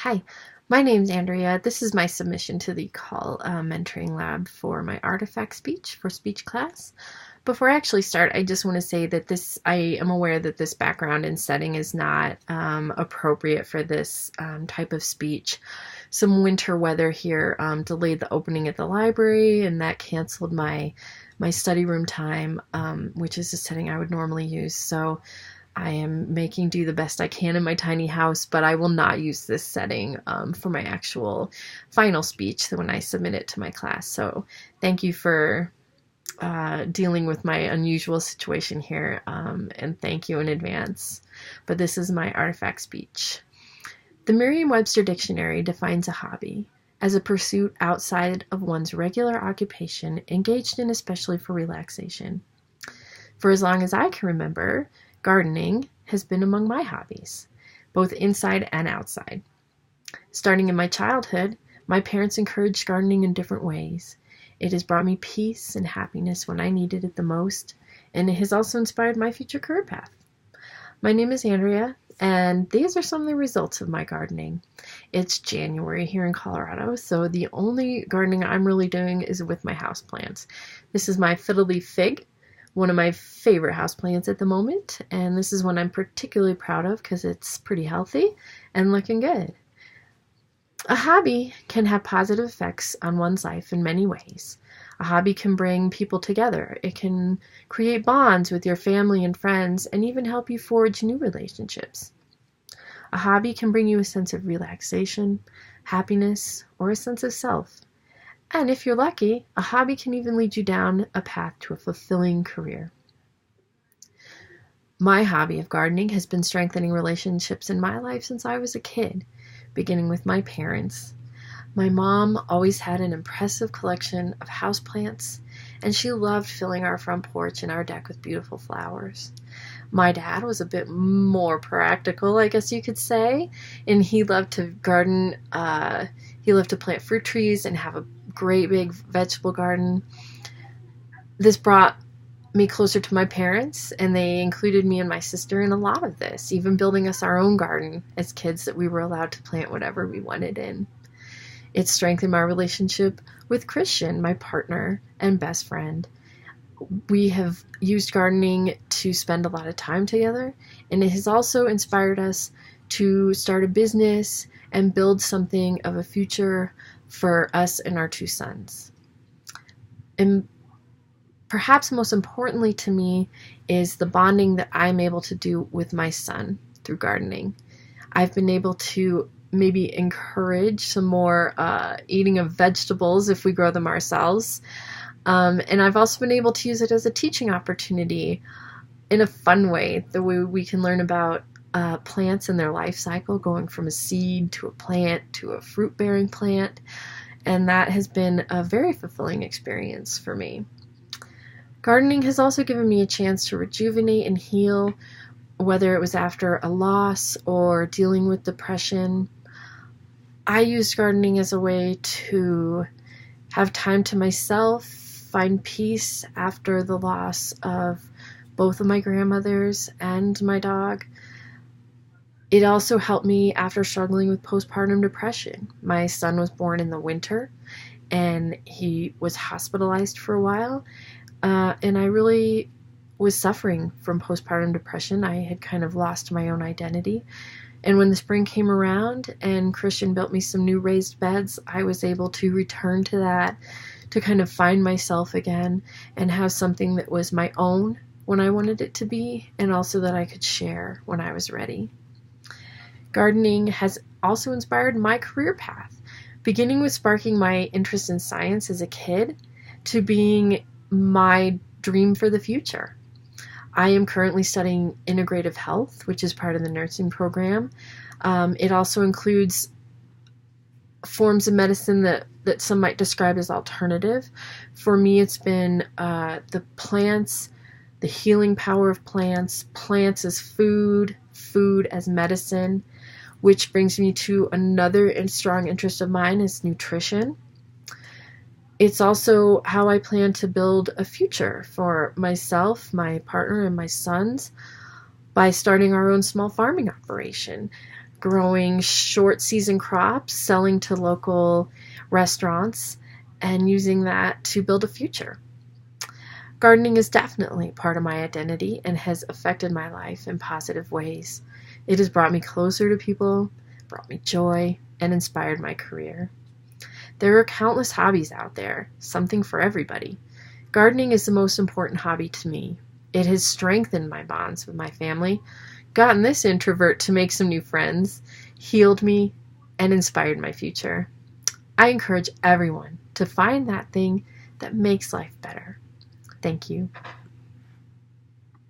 Hi, my name's Andrea. This is my submission to the CALL mentoring lab for my artifact speech for speech class. Before I actually start, I just want to say that I am aware that this background and setting is not appropriate for this type of speech. Some winter weather here delayed the opening at the library, and that canceled my study room time, which is a setting I would normally use. So I am making do the best I can in my tiny house, but I will not use this setting for my actual final speech when I submit it to my class. So thank you for dealing with my unusual situation here, and thank you in advance. But this is my artifact speech. The Merriam-Webster Dictionary defines a hobby as a pursuit outside of one's regular occupation, engaged in especially for relaxation. For as long as I can remember, gardening has been among my hobbies, both inside and outside. Starting in my childhood, my parents encouraged gardening in different ways. It has brought me peace and happiness when I needed it the most, and it has also inspired my future career path. My name is Andrea, and these are some of the results of my gardening. It's January here in Colorado, so the only gardening I'm really doing is with my houseplants. This is my fiddle-leaf fig, one of my favorite houseplants at the moment, and this is one I'm particularly proud of because it's pretty healthy and looking good. A hobby can have positive effects on one's life in many ways. A hobby can bring people together. It can create bonds with your family and friends and even help you forge new relationships. A hobby can bring you a sense of relaxation, happiness, or a sense of self. And if you're lucky, a hobby can even lead you down a path to a fulfilling career. My hobby of gardening has been strengthening relationships in my life since I was a kid, beginning with my parents. My mom always had an impressive collection of houseplants, and she loved filling our front porch and our deck with beautiful flowers. My dad was a bit more practical, I guess you could say, and he loved to garden. He loved to plant fruit trees and have a great big vegetable garden. This brought me closer to my parents, and they included me and my sister in a lot of this, even building us our own garden as kids that we were allowed to plant whatever we wanted in. It strengthened my relationship with Christian, my partner and best friend. We have used gardening to spend a lot of time together, and it has also inspired us to start a business and build something of a future for us and our two sons. And perhaps most importantly to me is the bonding that I'm able to do with my son through gardening. I've been able to maybe encourage some more eating of vegetables if we grow them ourselves. And I've also been able to use it as a teaching opportunity in a fun way, the way we can learn about plants and their life cycle, going from a seed to a plant to a fruit-bearing plant. And that has been a very fulfilling experience for me. Gardening has also given me a chance to rejuvenate and heal, whether it was after a loss or dealing with depression. I used gardening as a way to have time to myself, find peace after the loss of both of my grandmothers and my dog. It also helped me after struggling with postpartum depression. My son was born in the winter, and he was hospitalized for a while, and I really was suffering from postpartum depression. I had kind of lost my own identity. And when the spring came around and Christian built me some new raised beds, I was able to return to that, to kind of find myself again and have something that was my own when I wanted it to be, and also that I could share when I was ready. Gardening has also inspired my career path, beginning with sparking my interest in science as a kid to being my dream for the future. I am currently studying integrative health, which is part of the nursing program. It also includes forms of medicine that some might describe as alternative. For me, it's been the plants, the healing power of plants, plants as food, food as medicine, which brings me to another strong interest of mine is nutrition. It's also how I plan to build a future for myself, my partner, and my sons by starting our own small farming operation. growing short season crops, selling to local restaurants, and using that to build a future. Gardening is definitely part of my identity and has affected my life in positive ways. It has brought me closer to people, brought me joy, and inspired my career. There are countless hobbies out there, something for everybody. Gardening is the most important hobby to me. It has strengthened my bonds with my family, gotten this introvert to make some new friends, healed me, and inspired my future. I encourage everyone to find that thing that makes life better. Thank you.